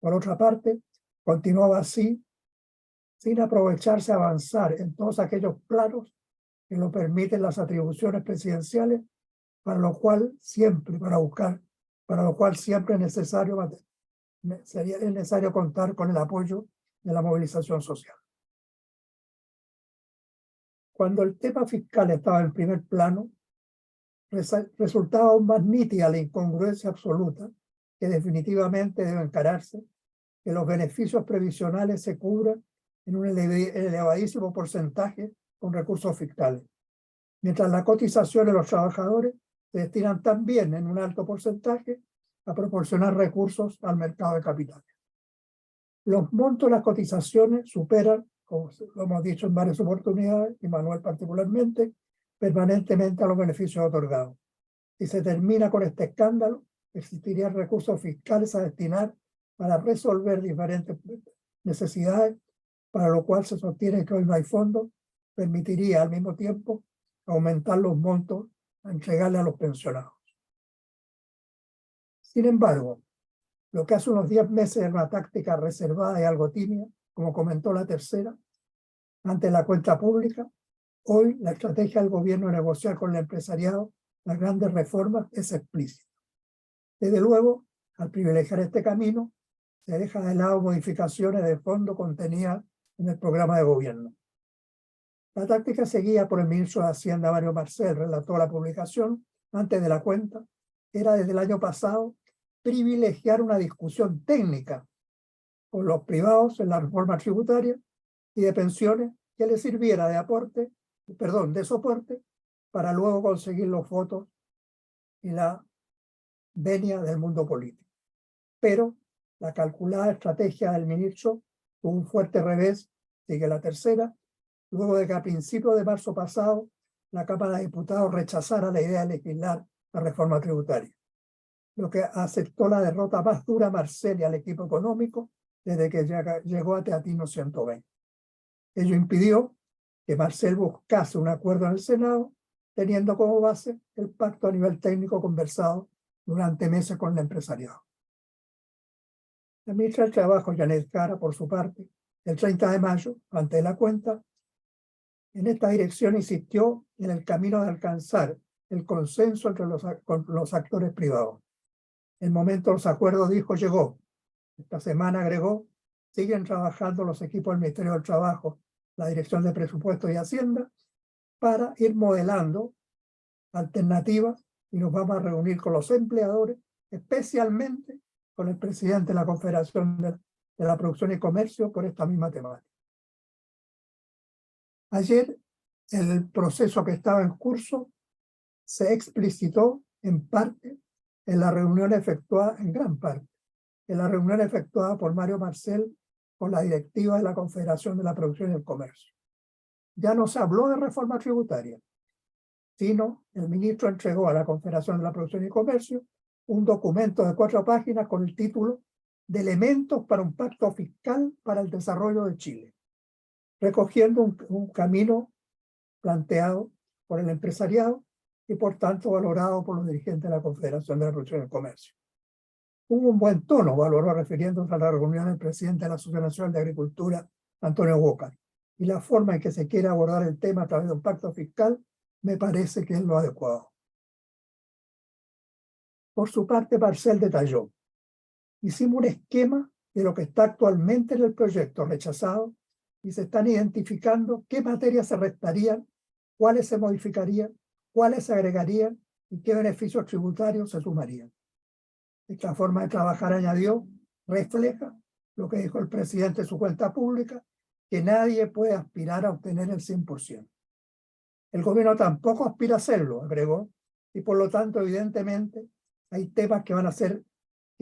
Por otra parte, continuaba así, sin aprovecharse a avanzar en todos aquellos planos que lo permiten las atribuciones presidenciales, para lo cual siempre es necesario contar con el apoyo de la movilización social. Cuando el tema fiscal estaba en primer plano, resultaba aún más nítida la incongruencia absoluta que definitivamente debe encararse, que los beneficios previsionales se cubran en un elevadísimo porcentaje con recursos fiscales, mientras la cotización de los trabajadores se destinan también en un alto porcentaje a proporcionar recursos al mercado de capitales. Los montos de las cotizaciones superan, como lo hemos dicho en varias oportunidades, y Manuel particularmente, permanentemente a los beneficios otorgados. Si se termina con este escándalo, existirían recursos fiscales a destinar para resolver diferentes necesidades, para lo cual se sostiene que hoy no hay fondos, permitiría al mismo tiempo aumentar los montos a entregarle a los pensionados. Sin embargo, lo que hace unos 10 meses era una táctica reservada y algo tímida, como comentó la tercera, ante la cuenta pública, hoy la estrategia del gobierno de negociar con el empresariado las grandes reformas es explícita. Desde luego, al privilegiar este camino, se deja de lado modificaciones de fondo contenidas en el programa de gobierno. La táctica seguida por el ministro de Hacienda, Mario Marcel, relató la publicación antes de la cuenta, era desde el año pasado privilegiar una discusión técnica con los privados en la reforma tributaria y de pensiones que les sirviera de soporte para luego conseguir los votos y la venia del mundo político. Pero la calculada estrategia del ministro tuvo un fuerte revés, sigue la tercera, luego de que a principios de marzo pasado la Cámara de Diputados rechazara la idea de legislar la reforma tributaria, lo que aceptó la derrota más dura a Marcel y al equipo económico desde que llegó a Teatino 120. Ello impidió que Marcel buscase un acuerdo en el Senado, teniendo como base el pacto a nivel técnico conversado durante meses con el empresariado. La ministra del Trabajo, Janet Jara, por su parte, el 30 de mayo, ante la cuenta, en esta dirección insistió en el camino de alcanzar el consenso entre los actores privados. El momento de los acuerdos, dijo, llegó. Esta semana, agregó, siguen trabajando los equipos del Ministerio del Trabajo, la Dirección de Presupuestos y Hacienda, para ir modelando alternativas y nos vamos a reunir con los empleadores, especialmente con el presidente de la Confederación de la Producción y Comercio por esta misma temática. Ayer, el proceso que estaba en curso se explicitó en parte en la reunión efectuada, en gran parte, en la reunión efectuada por Mario Marcel con la directiva de la Confederación de la Producción y el Comercio. Ya no se habló de reforma tributaria, sino el ministro entregó a la Confederación de la Producción y Comercio un documento de 4 páginas con el título de Elementos para un pacto fiscal para el desarrollo de Chile, recogiendo un camino planteado por el empresariado y por tanto valorado por los dirigentes de la Confederación de la Producción y el Comercio. Hubo un buen tono, valoró refiriéndose a la reunión del presidente de la Asociación Nacional de Agricultura, Antonio Boca, y la forma en que se quiere abordar el tema a través de un pacto fiscal me parece que es lo adecuado. Por su parte, Marcel detalló: hicimos un esquema de lo que está actualmente en el proyecto rechazado y se están identificando qué materias se restarían, cuáles se modificarían, cuáles se agregarían y qué beneficios tributarios se sumarían. Esta forma de trabajar, añadió, refleja lo que dijo el presidente en su cuenta pública, que nadie puede aspirar a obtener el 100%. El gobierno tampoco aspira a hacerlo, agregó, y por lo tanto, evidentemente, hay temas que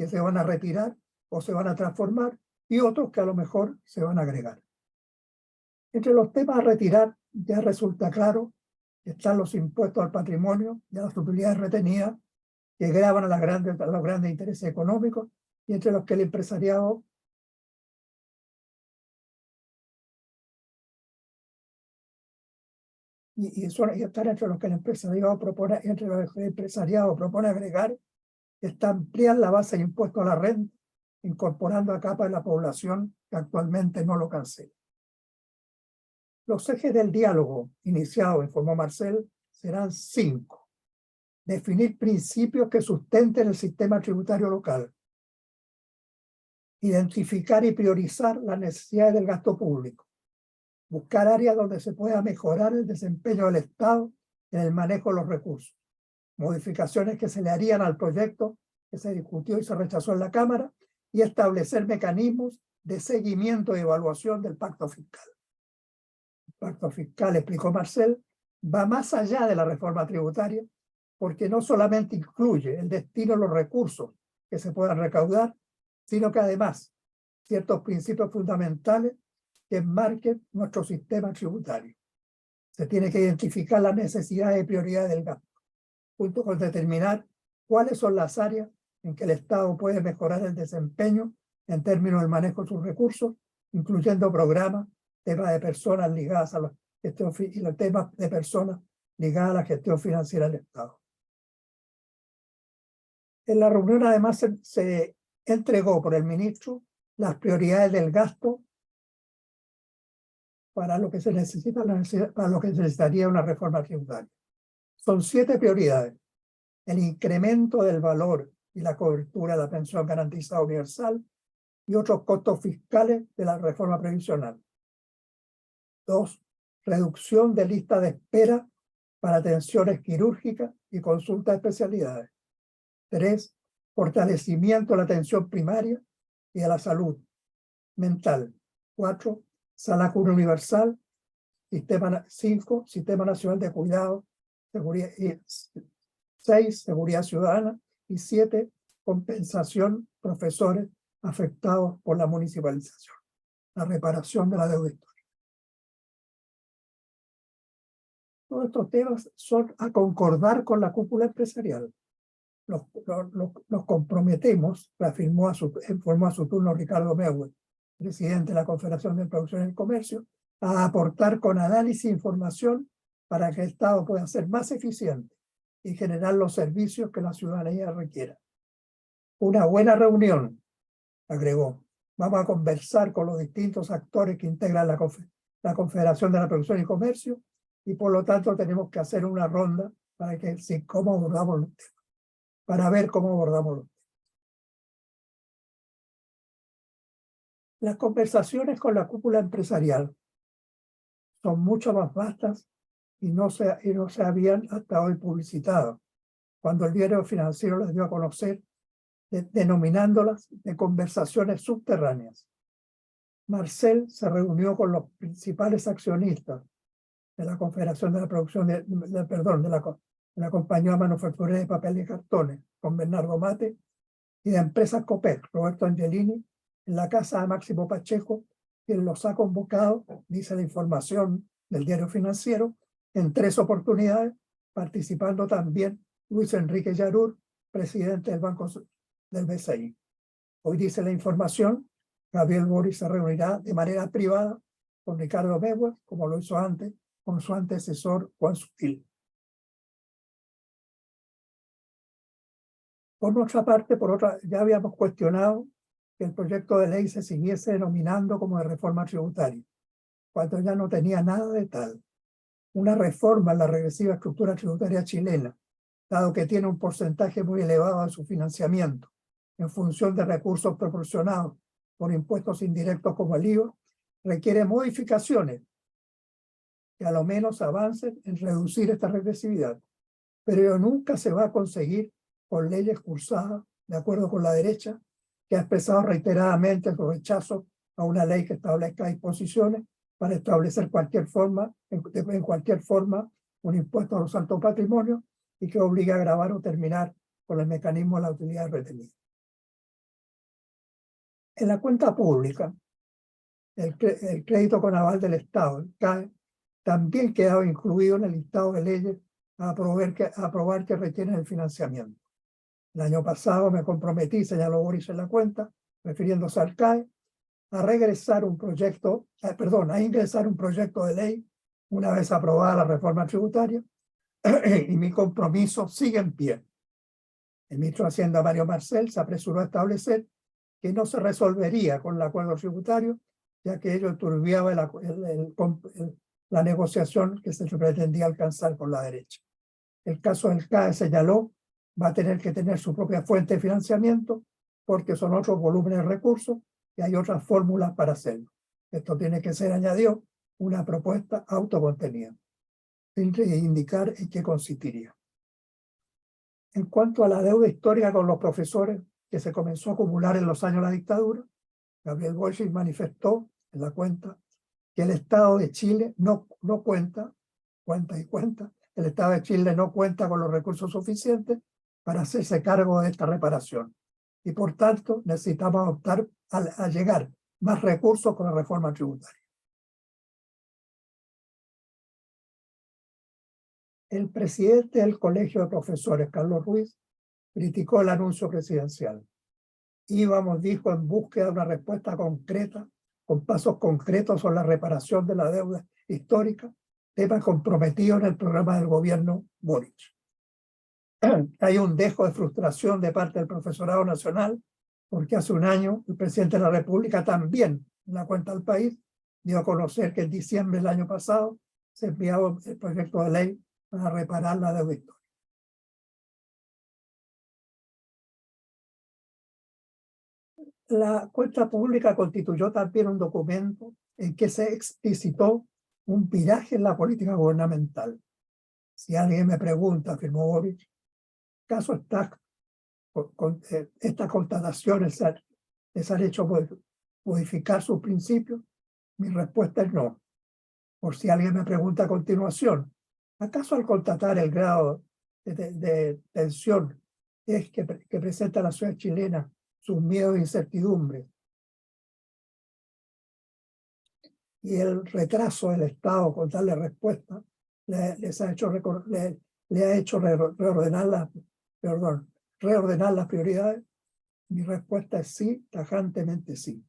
se van a retirar o se van a transformar y otros que a lo mejor se van a agregar. Entre los temas a retirar ya resulta claro que están los impuestos al patrimonio y a las utilidades retenidas que gravan a los grandes intereses económicos y entre los que el empresariado y están entre los que el empresariado propone agregar, está ampliar la base de impuestos a la renta incorporando a capas de la población que actualmente no lo cancelan. Los ejes del diálogo iniciado, informó Marcel, serán 5. Definir principios que sustenten el sistema tributario local. Identificar y priorizar las necesidades del gasto público. Buscar áreas donde se pueda mejorar el desempeño del Estado en el manejo de los recursos. Modificaciones que se le harían al proyecto que se discutió y se rechazó en la Cámara y establecer mecanismos de seguimiento y evaluación del pacto fiscal. El pacto fiscal, explicó Marcel, va más allá de la reforma tributaria porque no solamente incluye el destino de los recursos que se puedan recaudar, sino que además ciertos principios fundamentales que enmarquen nuestro sistema tributario. Se tiene que identificar las necesidades y prioridades del gasto, junto con determinar cuáles son las áreas en que el Estado puede mejorar el desempeño en términos del manejo de sus recursos, incluyendo programas, temas de personas ligadas a la gestión y los temas de personas ligadas a la gestión financiera del Estado. En la reunión además se entregó por el ministro las prioridades del gasto para lo que se necesita, para lo que se necesitaría una reforma tributaria. Son 7 prioridades. El incremento del valor y la cobertura de la pensión garantizada universal y otros costos fiscales de la reforma previsional. 2. Reducción de lista de espera para atenciones quirúrgicas y consultas de especialidades. 3. Fortalecimiento de la atención primaria y de la salud mental. 4. Salario universal. 5. Sistema Nacional de Cuidado, Seguridad. 6. Seguridad ciudadana. Y 7. Compensación profesores afectados por la municipalización. La reparación de la deuda histórica. Todos estos temas son a concordar con la cúpula empresarial. Nos comprometemos, informó a su turno Ricardo Meuel, presidente de la Confederación de Producción y el Comercio, a aportar con análisis e información para que el Estado pueda ser más eficiente y generar los servicios que la ciudadanía requiera. Una buena reunión, agregó. Vamos a conversar con los distintos actores que integran la Confederación de la Producción y Comercio y por lo tanto tenemos que hacer una ronda para que cómo abordamos los temas, para ver cómo abordamos los temas. Las conversaciones con la cúpula empresarial son mucho más vastas y no se habían hasta hoy publicitado, cuando el diario financiero las dio a conocer, denominándolas de conversaciones subterráneas. Marcel se reunió con los principales accionistas de la Confederación de la Producción, de la Compañía Manufacturera de Papel y Cartones, con Bernardo Mate, y de Empresas Copec, Roberto Angelini, en la casa de Máximo Pacheco, quien los ha convocado, dice la información del diario financiero, en 3 oportunidades, participando también Luis Enrique Yarur, presidente del Banco del BCI. Hoy dice la información, Gabriel Boric se reunirá de manera privada con Ricardo Meuel, como lo hizo antes, con su antecesor Juan Sutil. Por nuestra parte, ya habíamos cuestionado que el proyecto de ley se siguiese denominando como de reforma tributaria, cuando ya no tenía nada de tal. Una reforma en la regresiva estructura tributaria chilena, dado que tiene un porcentaje muy elevado de su financiamiento, en función de recursos proporcionados por impuestos indirectos como el IVA, requiere modificaciones que a lo menos avancen en reducir esta regresividad, pero nunca se va a conseguir con leyes cursadas de acuerdo con la derecha, que ha expresado reiteradamente su rechazo a una ley que establezca disposiciones para establecer en cualquier forma un impuesto a los altos patrimonios y que obliga a gravar o terminar con el mecanismo de la utilidad retenida. En la cuenta pública, el crédito con aval del Estado, el CAE, también quedaba incluido en el listado de leyes a aprobar que retienen el financiamiento. El año pasado me comprometí, señaló Boris en la cuenta, refiriéndose al CAE, a ingresar un proyecto de ley una vez aprobada la reforma tributaria y mi compromiso sigue en pie. El ministro de Hacienda, Mario Marcel, se apresuró a establecer que no se resolvería con el acuerdo tributario, ya que ello turbiaba la negociación que se pretendía alcanzar con la derecha. El caso del CAE señaló, va a tener que tener su propia fuente de financiamiento porque son otros volúmenes de recursos y hay otras fórmulas para hacerlo. Esto tiene que ser, añadió, una propuesta autocontenida, sin indicar en qué consistiría. En cuanto a la deuda histórica con los profesores que se comenzó a acumular en los años de la dictadura, Gabriel Boric manifestó en la cuenta que el Estado de Chile no cuenta, el Estado de Chile no cuenta con los recursos suficientes para hacerse cargo de esta reparación. Y por tanto necesitamos optar a llegar más recursos con la reforma tributaria. El presidente del Colegio de Profesores, Carlos Ruiz, criticó el anuncio presidencial. Íbamos, dijo, en búsqueda de una respuesta concreta, con pasos concretos sobre la reparación de la deuda histórica, tema comprometido en el programa del gobierno Boric. Hay un dejo de frustración de parte del profesorado nacional, porque hace un año el presidente de la República también, en la cuenta del país, dio a conocer que en diciembre del año pasado se enviaba el proyecto de ley para reparar la deuda histórica. La cuenta pública constituyó también un documento en que se explicitó un viraje en la política gubernamental. Si alguien me pregunta, afirmó Boric, ¿acaso estas constataciones les han hecho modificar sus principios? Mi respuesta es no. Por si alguien me pregunta a continuación, ¿acaso al constatar el grado de tensión que presenta la sociedad chilena, sus miedos e incertidumbres, y el retraso del Estado con darle respuesta, le ha hecho reordenar las prioridades? Mi respuesta es sí, tajantemente sí.